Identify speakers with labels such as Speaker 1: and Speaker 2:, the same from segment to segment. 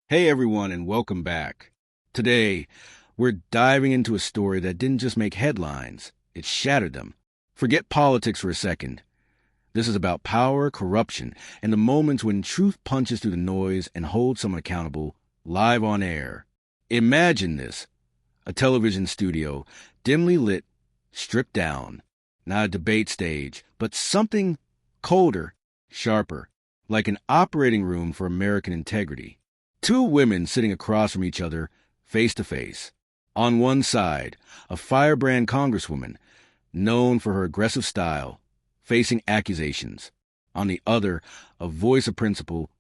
Speaker 1: Hey everyone, and welcome back. Today, we're diving into a story that didn't just make headlines, it shattered them. Forget politics for a second. This is about power, corruption, and the moments when truth punches through the noise and holds someone accountable live on air. Imagine this: a television studio, dimly lit, stripped down, not a debate stage, but something colder, sharper, like an operating room for American integrity. Two women sitting across from each other, face to face. On one side, a firebrand congresswoman, known for her aggressive style, facing accusations. On the other, a voice of principle,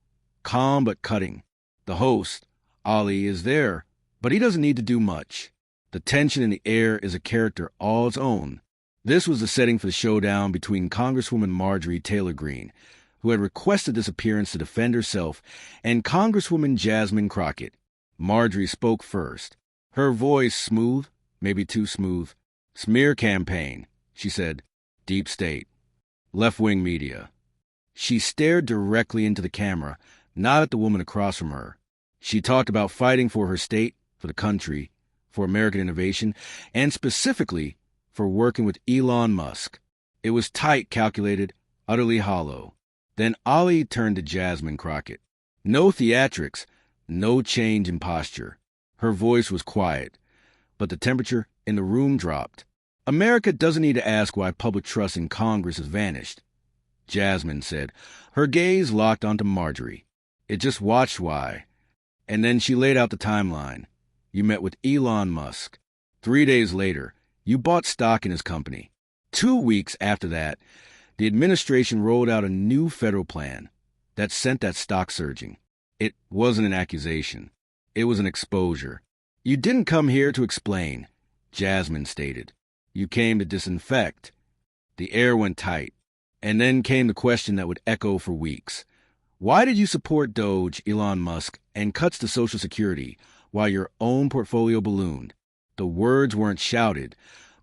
Speaker 1: calm but cutting. The host, Ali, is there, but he doesn't need to do much. The tension in the air is a character all its own. This was the setting for the showdown between Congresswoman Marjorie Taylor Greene, who had requested this appearance to defend herself, and Congresswoman Jasmine Crockett. Marjorie spoke first. Her voice smooth, maybe too smooth. Smear campaign, she said. Deep state. Left-wing media. She stared directly into the camera, not at the woman across from her. She talked about fighting for her state, for the country, for American innovation, and specifically for working with Elon Musk. It was tight, calculated, utterly hollow. Then Ali turned to Jasmine Crockett. No theatrics, no change in posture. Her voice was quiet, but the temperature in the room dropped. America doesn't need to ask why public trust in Congress has vanished, Jasmine said, her gaze locked onto Marjorie. It just watched why. And then she laid out the timeline. You met with Elon Musk. 3 days later, you bought stock in his company. 2 weeks after that, the administration rolled out a new federal plan that sent that stock surging. It wasn't an accusation. It was an exposure. You didn't come here to explain, Jasmine stated. You came to disinfect. The air went tight. And then came the question that would echo for weeks. Why did you support DOGE, Elon Musk, and cuts to Social Security while your own portfolio ballooned? The words weren't shouted,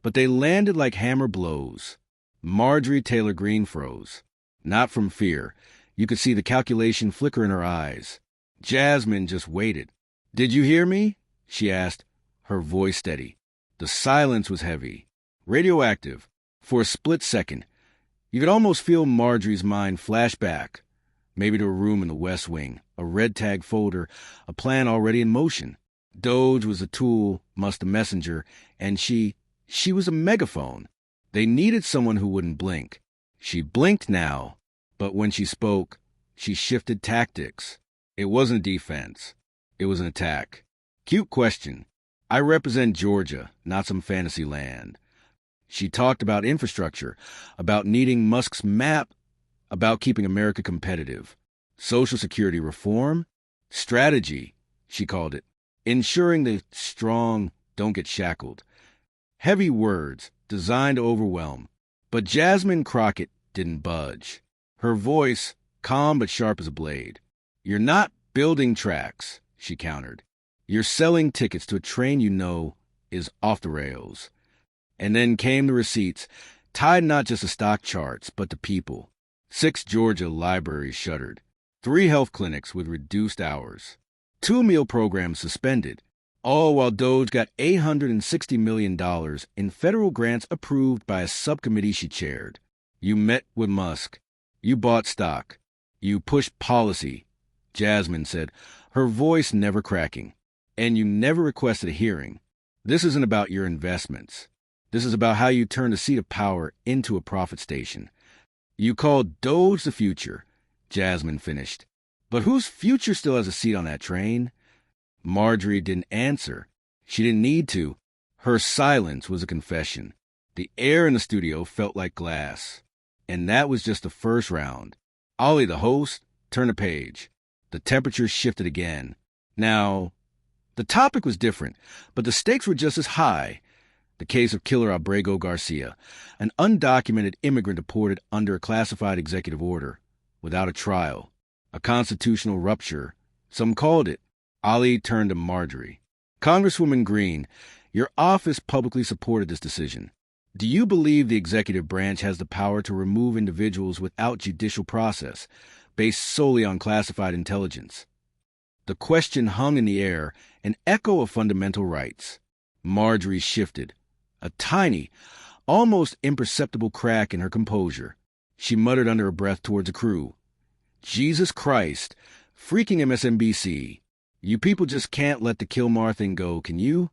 Speaker 1: but they landed like hammer blows. Marjorie Taylor Greene froze. Not from fear. You could see the calculation flicker in her eyes. Jasmine just waited. Did you hear me? She asked, her voice steady. The silence was heavy, radioactive. For a split second, you could almost feel Marjorie's mind flash back, maybe to a room in the West Wing, a red tag folder, a plan already in motion. DOGE was a tool, Musk a messenger, and she was a megaphone. They needed someone who wouldn't blink. She blinked now, but when she spoke, she shifted tactics. It wasn't defense. It was an attack. Cute question. I represent Georgia, not some fantasy land. She talked about infrastructure, about needing Musk's map, about keeping America competitive. Social Security reform? Strategy, she called it. Ensuring the strong don't get shackled. Heavy words, designed to overwhelm. But Jasmine Crockett didn't budge. Her voice, calm but sharp as a blade. You're not building tracks, she countered. You're selling tickets to a train you know is off the rails. And then came the receipts, tied not just to stock charts, but to people. 6 Georgia libraries shuttered. 3 health clinics with reduced hours. 2 meal programs suspended. All while DOGE got $860 million in federal grants approved by a subcommittee she chaired. You met with Musk. You bought stock. You pushed policy, Jasmine said, her voice never cracking. And you never requested a hearing. This isn't about your investments. This is about how you turned a seat of power into a profit station. You called DOGE the future, Jasmine finished. But whose future still has a seat on that train? Marjorie didn't answer. She didn't need to. Her silence was a confession. The air in the studio felt like glass. And that was just the first round. Ali, the host, turned a page. The temperature shifted again. Now, the topic was different, but the stakes were just as high. The case of killer Abrego Garcia, an undocumented immigrant deported under a classified executive order, without a trial, a constitutional rupture. Some called it. Ali turned to Marjorie. Congresswoman Greene, your office publicly supported this decision. Do you believe the executive branch has the power to remove individuals without judicial process, based solely on classified intelligence? The question hung in the air, an echo of fundamental rights. Marjorie shifted. A tiny, almost imperceptible crack in her composure. She muttered under her breath towards the crew. Jesus Christ, freaking MSNBC. You people just can't let the Kilmar thing go, can you?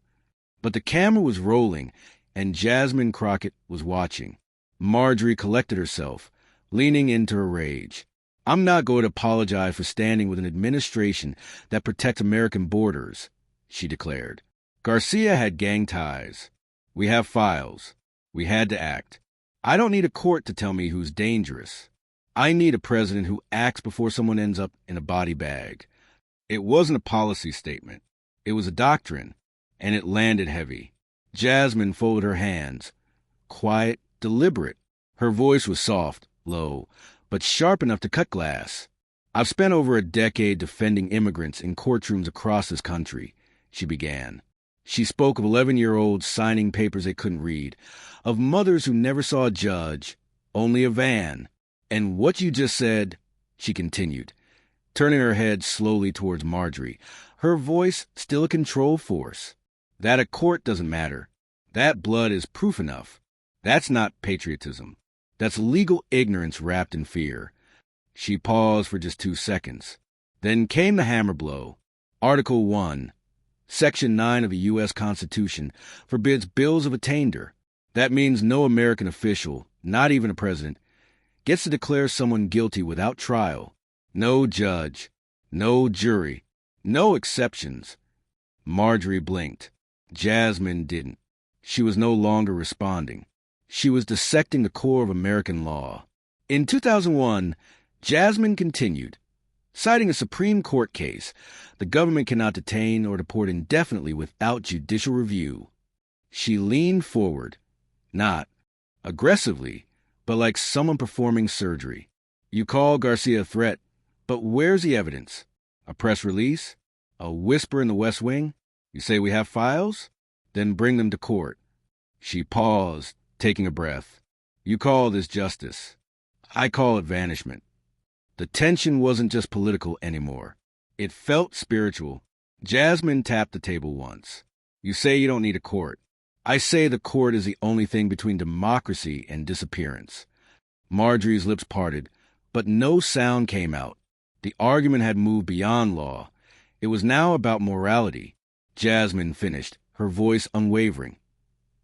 Speaker 1: But the camera was rolling, and Jasmine Crockett was watching. Marjorie collected herself, leaning into her rage. I'm not going to apologize for standing with an administration that protects American borders, she declared. Garcia had gang ties. We have files. We had to act. I don't need a court to tell me who's dangerous. I need a president who acts before someone ends up in a body bag. It wasn't a policy statement. It was a doctrine, and it landed heavy. Jasmine folded her hands. Quiet, deliberate. Her voice was soft, low, but sharp enough to cut glass. I've spent over a decade defending immigrants in courtrooms across this country, she began. She spoke of 11-year-olds signing papers they couldn't read, of mothers who never saw a judge, only a van. And what you just said, she continued, turning her head slowly towards Marjorie, her voice still a control force. That a court doesn't matter. That blood is proof enough. That's not patriotism. That's legal ignorance wrapped in fear. She paused for just 2 seconds. Then came the hammer blow. Article 1, Section 9 of the U.S. Constitution forbids bills of attainder. That means no American official, not even a president, gets to declare someone guilty without trial. No judge, no jury, no exceptions. Marjorie blinked. Jasmine didn't. She was no longer responding. She was dissecting the core of American law. In 2001, Jasmine continued, citing a Supreme Court case, the government cannot detain or deport indefinitely without judicial review. She leaned forward, not aggressively, but like someone performing surgery. You call Garcia a threat, but where's the evidence? A press release? A whisper in the West Wing? You say we have files? Then bring them to court. She paused, taking a breath. You call this justice. I call it vanishment. The tension wasn't just political anymore. It felt spiritual. Jasmine tapped the table once. You say you don't need a court. I say the court is the only thing between democracy and disappearance. Marjorie's lips parted, but no sound came out. The argument had moved beyond law. It was now about morality. Jasmine finished, her voice unwavering.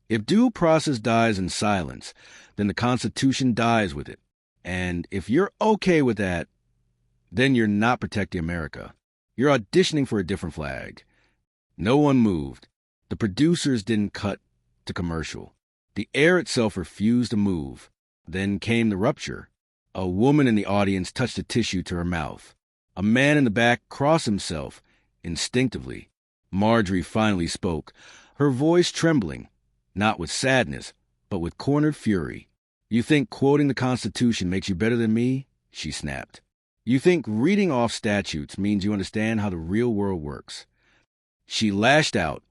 Speaker 1: If due process dies in silence, then the Constitution dies with it. And if you're okay with that, then you're not protecting America. You're auditioning for a different flag. No one moved. The producers didn't cut to commercial. The air itself refused to move. Then came the rupture. A woman in the audience touched a tissue to her mouth. A man in the back crossed himself, instinctively. Marjorie finally spoke, her voice trembling, not with sadness, but with cornered fury. You think quoting the Constitution makes you better than me? She snapped. You think reading off statutes means you understand how the real world works? She lashed out,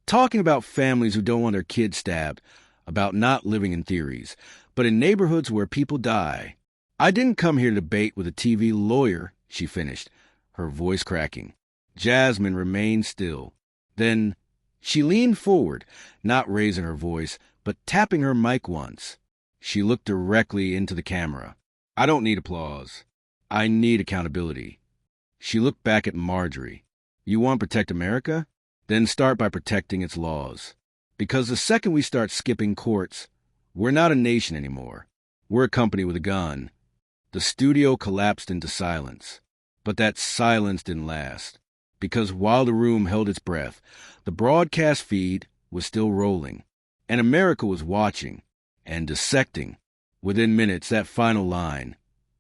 Speaker 1: talking about families who don't want their kids stabbed, about not living in theories, but in neighborhoods where people die. I didn't come here to debate with a TV lawyer, she finished, her voice cracking. Jasmine remained still. Then she leaned forward, not raising her voice, but tapping her mic once. She looked directly into the camera. I don't need applause. I need accountability. She looked back at Marjorie. You want to protect America? Then start by protecting its laws. Because the second we start skipping courts, we're not a nation anymore. We're a company with a gun. The studio collapsed into silence. But that silence didn't last. Because while the room held its breath, the broadcast feed was still rolling. And America was watching and dissecting. Within minutes, that final line,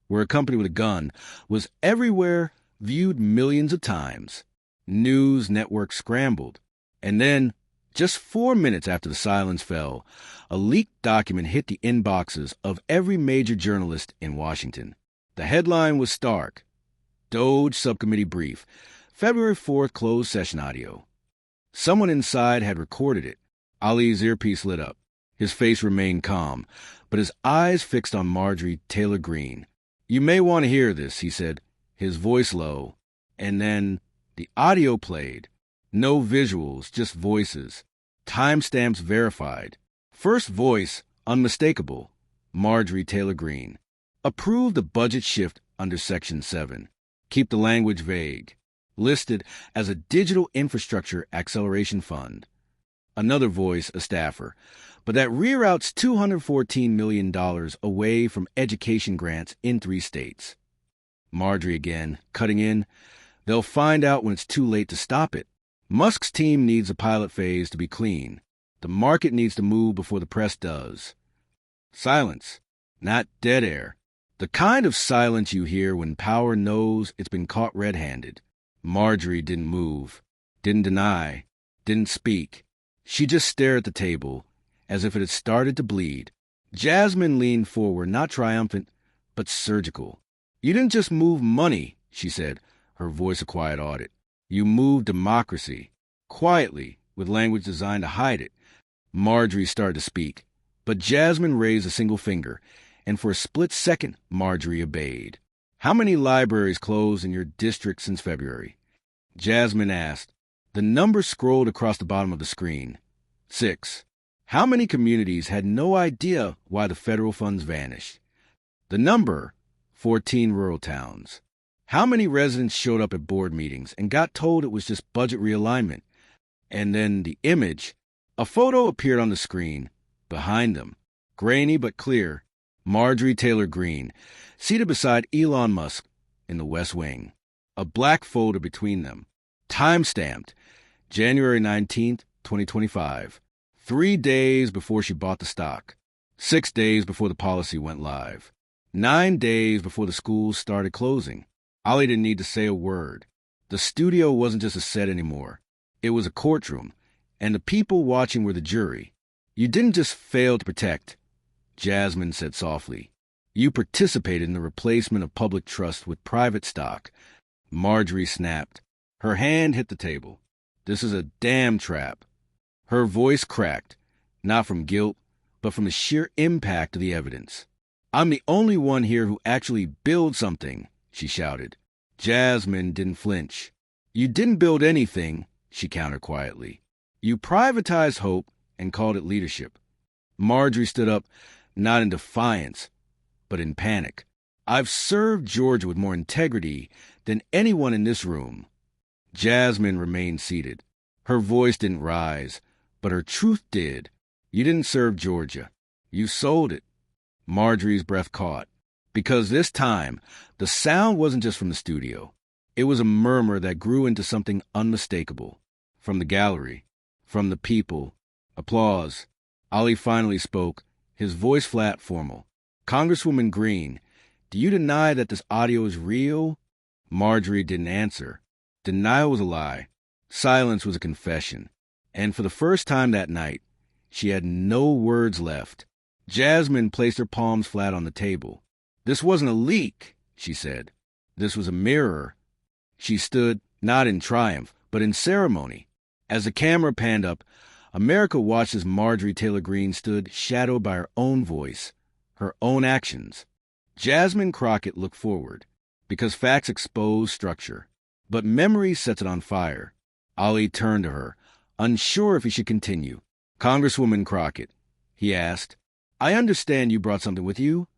Speaker 1: "We're a company with a gun," was everywhere, viewed millions of times. News networks scrambled. And then, just 4 minutes after the silence fell, a leaked document hit the inboxes of every major journalist in Washington. The headline was stark. DOGE Subcommittee Brief, February 4th closed session audio. Someone inside had recorded it. Ali's earpiece lit up. His face remained calm, but his eyes fixed on Marjorie Taylor Greene. You may want to hear this, he said, his voice low. And then The audio played. No visuals, just voices. Timestamps verified. First voice, unmistakable. Marjorie Taylor Greene. Approved the budget shift under Section 7. Keep the language vague. Listed as a digital infrastructure acceleration fund. Another voice, a staffer. But that reroutes $214 million away from education grants in 3 states. Marjorie again, cutting in. They'll find out when it's too late to stop it. Musk's team needs the pilot phase to be clean. The market needs to move before the press does. Silence, not dead air. The kind of silence you hear when power knows it's been caught red-handed. Marjorie didn't move, didn't deny, didn't speak. She just stared at the table, as if it had started to bleed. Jasmine leaned forward, not triumphant, but surgical. You didn't just move money, she said, her voice a quiet audit. You moved democracy, quietly, with language designed to hide it. Marjorie started to speak, but Jasmine raised a single finger, and for a split second, Marjorie obeyed. How many libraries closed in your district since February? Jasmine asked. The number scrolled across the bottom of the screen. 6. How many communities had no idea why the federal funds vanished? The number, 14 rural towns. How many residents showed up at board meetings and got told it was just budget realignment? And then the image. A photo appeared on the screen. Behind them, grainy but clear, Marjorie Taylor Greene, seated beside Elon Musk in the West Wing. A black folder between them. Time-stamped, January 19th, 2025. 3 days before she bought the stock. 6 days before the policy went live. 9 days before the schools started closing. Ollie didn't need to say a word. The studio wasn't just a set anymore. It was a courtroom, and the people watching were the jury. You didn't just fail to protect, Jasmine said softly. You participated in the replacement of public trust with private stock. Marjorie snapped. Her hand hit the table. This is a damn trap. Her voice cracked, not from guilt, but from the sheer impact of the evidence. I'm the only one here who actually builds something, she shouted. Jasmine didn't flinch. You didn't build anything, she countered quietly. You privatized hope and called it leadership. Marjorie stood up, not in defiance, but in panic. I've served Georgia with more integrity than anyone in this room. Jasmine remained seated. Her voice didn't rise, but her truth did. You didn't serve Georgia. You sold it. Marjorie's breath caught, because this time, the sound wasn't just from the studio. It was a murmur that grew into something unmistakable. From the gallery, from the people. Applause. Ollie finally spoke, his voice flat, formal. Congresswoman Greene, do you deny that this audio is real? Marjorie didn't answer. Denial was a lie. Silence was a confession. And for the first time that night, she had no words left. Jasmine placed her palms flat on the table. This wasn't a leak, she said. This was a mirror. She stood, not in triumph, but in ceremony. As the camera panned up, America watched as Marjorie Taylor Greene stood shadowed by her own voice, her own actions. Jasmine Crockett looked forward, because facts expose structure. But memory sets it on fire. Ollie turned to her, unsure if he should continue. Congresswoman Crockett, he asked, I understand you brought something with you?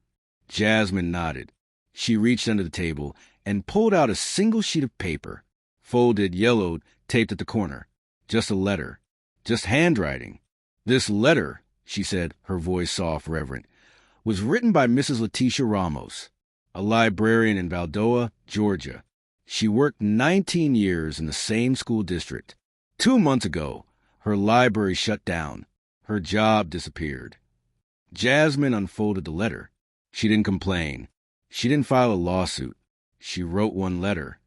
Speaker 1: Jasmine nodded. She reached under the table and pulled out a single sheet of paper, folded, yellowed, taped at the corner. Just a letter. Just handwriting. This letter, she said, her voice soft, reverent, was written by Mrs. Letitia Ramos, a librarian in Valdoa, Georgia. She worked 19 years in the same school district. 2 months ago, her library shut down. Her job disappeared. Jasmine unfolded the letter. She didn't complain. She didn't file a lawsuit. She wrote one letter.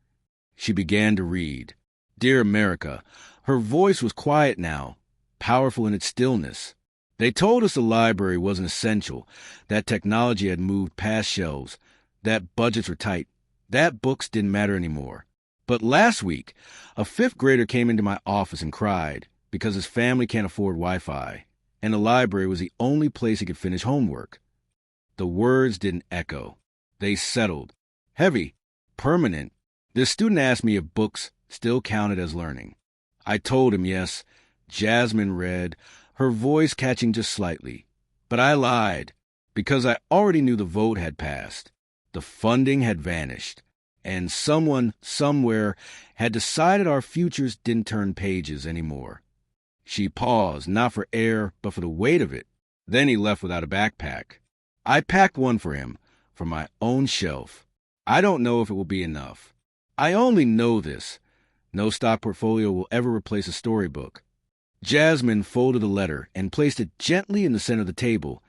Speaker 1: She began to read. Dear America, her voice was quiet now, powerful in its stillness. They told us the library wasn't essential, that technology had moved past shelves, that budgets were tight, that books didn't matter anymore. But last week, a 5th grader came into my office and cried because his family can't afford Wi-Fi, and the library was the only place he could finish homework. The words didn't echo. They settled. Heavy. Permanent. This student asked me if books still counted as learning. I told him yes. Jasmine read, her voice catching just slightly. But I lied, because I already knew the vote had passed. The funding had vanished, and someone, somewhere, had decided our futures didn't turn pages anymore. She paused, not for air, but for the weight of it. Then he left without a backpack. I packed one for him, from my own shelf. I don't know if it will be enough. I only know this. No stock portfolio will ever replace a storybook. Jasmine folded the letter and placed it gently in the center of the table,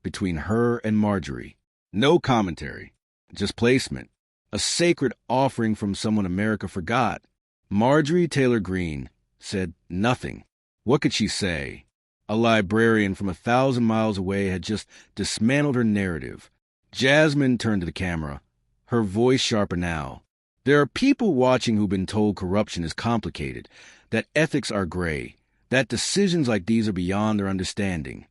Speaker 1: between her and Marjorie. No commentary, just placement. A sacred offering from someone America forgot. Marjorie Taylor Greene said nothing. What could she say? A librarian from 1,000 miles away had just dismantled her narrative. Jasmine turned to the camera, her voice sharper now. There are people watching who've been told corruption is complicated, that ethics are gray, that decisions like these are beyond their understanding.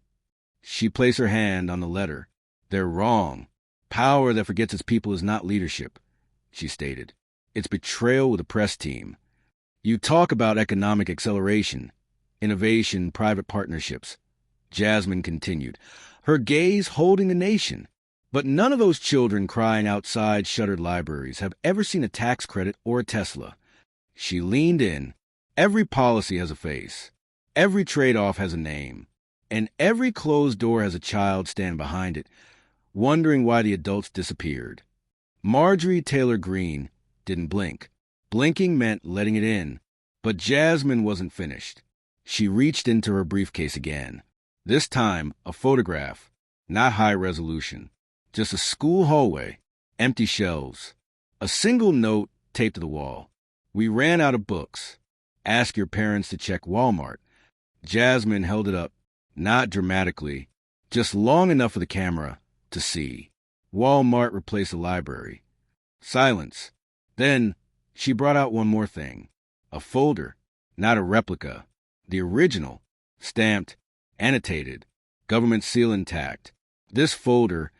Speaker 1: She placed her hand on the letter. They're wrong. Power that forgets its people is not leadership, she stated. It's betrayal with a press team. You talk about economic acceleration, innovation, private partnerships. Jasmine continued, her gaze holding the nation. But none of those children crying outside shuttered libraries have ever seen a tax credit or a Tesla. She leaned in. Every policy has a face. Every trade-off has a name. And every closed door has a child stand behind it, wondering why the adults disappeared. Marjorie Taylor Greene didn't blink. Blinking meant letting it in. But Jasmine wasn't finished. She reached into her briefcase again. This time, a photograph, not high resolution. Just a school hallway, empty shelves. A single note taped to the wall. We ran out of books. Ask your parents to check Walmart. Jasmine held it up, not dramatically, just long enough for the camera to see. Walmart replaced the library. Silence. Then she brought out one more thing. A folder, not a replica. The original, stamped, annotated, government seal intact. This folder,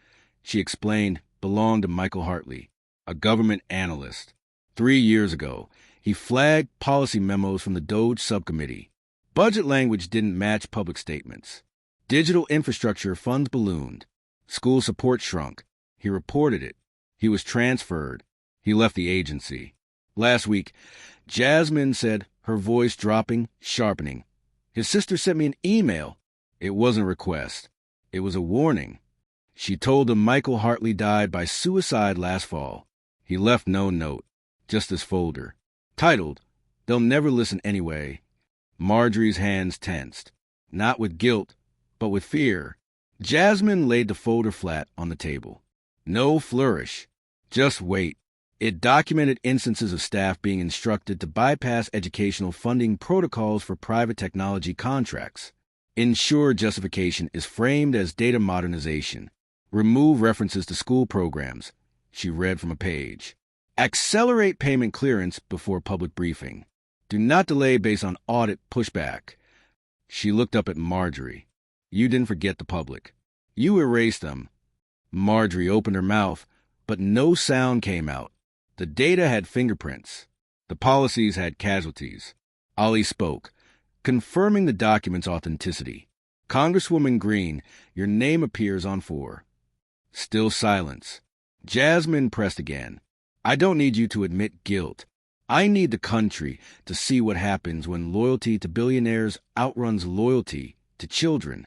Speaker 1: she explained, belonged to Michael Hartley, a government analyst. 3 years ago, he flagged policy memos from the DOGE subcommittee. Budget language didn't match public statements. Digital infrastructure funds ballooned. School support shrunk. He reported it. He was transferred. He left the agency. Last week, Jasmine said, her voice dropping, sharpening. His sister sent me an email. It wasn't a request. It was a warning. She told him Michael Hartley died by suicide last fall. He left no note, just this folder. Titled, They'll Never Listen Anyway. Marjorie's hands tensed, not with guilt, but with fear. Jasmine laid the folder flat on the table. No flourish, just wait. It documented instances of staff being instructed to bypass educational funding protocols for private technology contracts. Ensure justification is framed as data modernization. Remove references to school programs, she read from a page. Accelerate payment clearance before public briefing. Do not delay based on audit pushback. She looked up at Marjorie. You didn't forget the public. You erased them. Marjorie opened her mouth, but no sound came out. The data had fingerprints. The policies had casualties. Ali spoke, confirming the document's authenticity. Congresswoman Greene, your name appears on 4. Still silence. Jasmine pressed again. I don't need you to admit guilt. I need the country to see what happens when loyalty to billionaires outruns loyalty to children.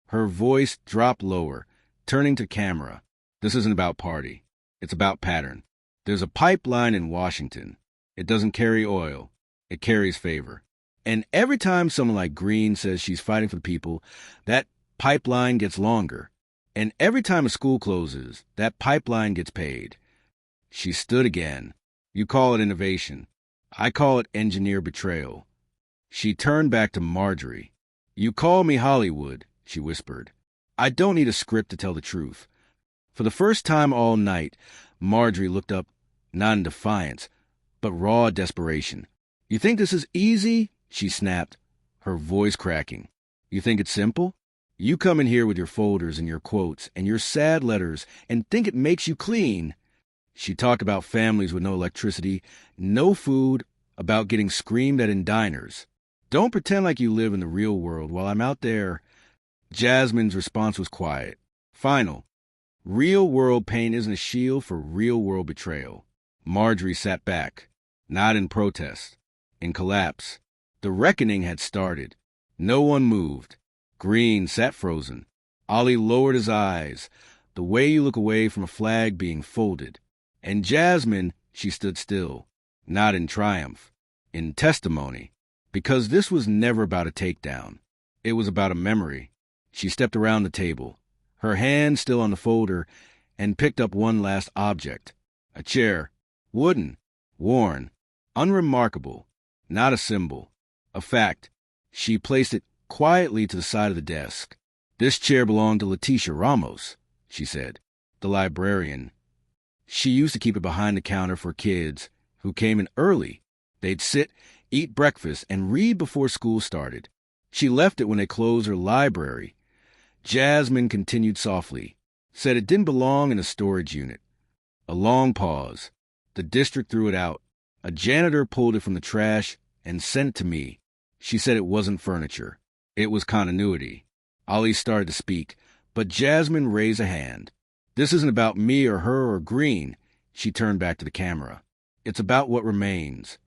Speaker 1: Her voice dropped lower, turning to camera. This isn't about party. It's about pattern. There's a pipeline in Washington. It doesn't carry oil. It carries favor. And every time someone like Greene says she's fighting for the people, that pipeline gets longer. And every time a school closes, that pipeline gets paid. She stood again. You call it innovation. I call it engineer betrayal. She turned back to Marjorie. You call me Hollywood, she whispered. I don't need a script to tell the truth. For the first time all night, Marjorie looked up, not in defiance, but raw desperation. You think this is easy? She snapped, her voice cracking. You think it's simple? You come in here with your folders and your quotes and your sad letters and think it makes you clean. She talked about families with no electricity, no food, about getting screamed at in diners. Don't pretend like you live in the real world while I'm out there. Jasmine's response was quiet. Final. Real-world pain isn't a shield for real-world betrayal. Marjorie sat back, not in protest, in collapse. The reckoning had started. No one moved. Greene sat frozen. Ollie lowered his eyes, the way you look away from a flag being folded. And Jasmine, she stood still, not in triumph, in testimony, because this was never about a takedown. It was about a memory. She stepped around the table, her hand still on the folder, and picked up one last object. A chair, wooden, worn, unremarkable, not a symbol, a fact. She placed it quietly to the side of the desk. This chair belonged to Leticia Ramos, she said, the librarian. She used to keep it behind the counter for kids who came in early. They'd sit, eat breakfast, and read before school started. She left it when they closed her library. Jasmine continued softly, said it didn't belong in a storage unit. A long pause. The district threw it out. A janitor pulled it from the trash and sent it to me. She said it wasn't furniture. It was continuity. Ollie started to speak, but Jasmine raised a hand. This isn't about me or her or Greene. She turned back to the camera. It's about what remains.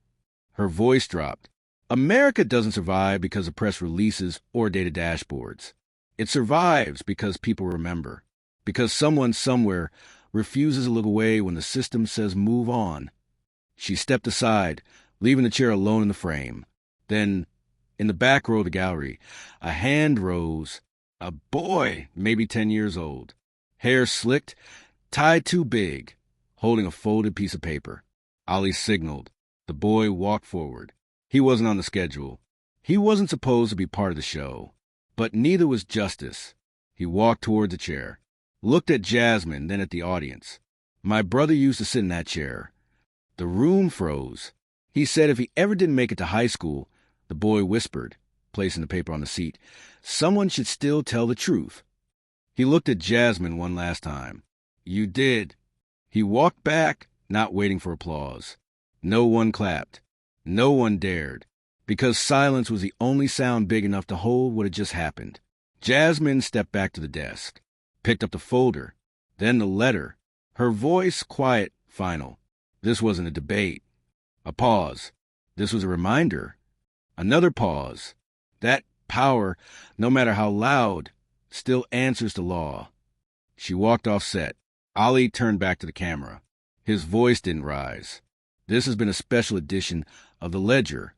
Speaker 1: Her voice dropped. America doesn't survive because of press releases or data dashboards. It survives because people remember, because someone somewhere refuses to look away when the system says move on. She stepped aside, leaving the chair alone in the frame. Then, in the back row of the gallery, a hand rose. A boy, maybe 10 years old. Hair slicked, tied too big, holding a folded piece of paper. Ollie signaled. The boy walked forward. He wasn't on the schedule. He wasn't supposed to be part of the show. But neither was Justice. He walked toward the chair, looked at Jasmine, then at the audience. My brother used to sit in that chair. The room froze. He said if he ever didn't make it to high school, the boy whispered, placing the paper on the seat, someone should still tell the truth. He looked at Jasmine one last time. You did. He walked back, not waiting for applause. No one clapped. No one dared, because silence was the only sound big enough to hold what had just happened. Jasmine stepped back to the desk, picked up the folder, then the letter, her voice quiet, final. This wasn't a debate. A pause. This was a reminder. Another pause. That power, no matter how loud, still answers to law. She walked off set. Ollie turned back to the camera. His voice didn't rise. This has been a special edition of The Ledger.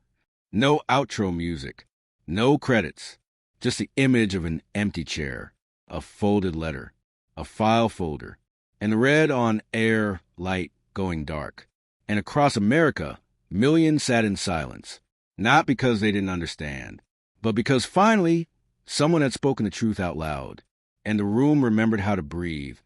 Speaker 1: No outro music. No credits. Just the image of an empty chair. A folded letter. A file folder. And the red on air, light, going dark. And across America, millions sat in silence. Not because they didn't understand, but because finally, someone had spoken the truth out loud. And the room remembered how to breathe.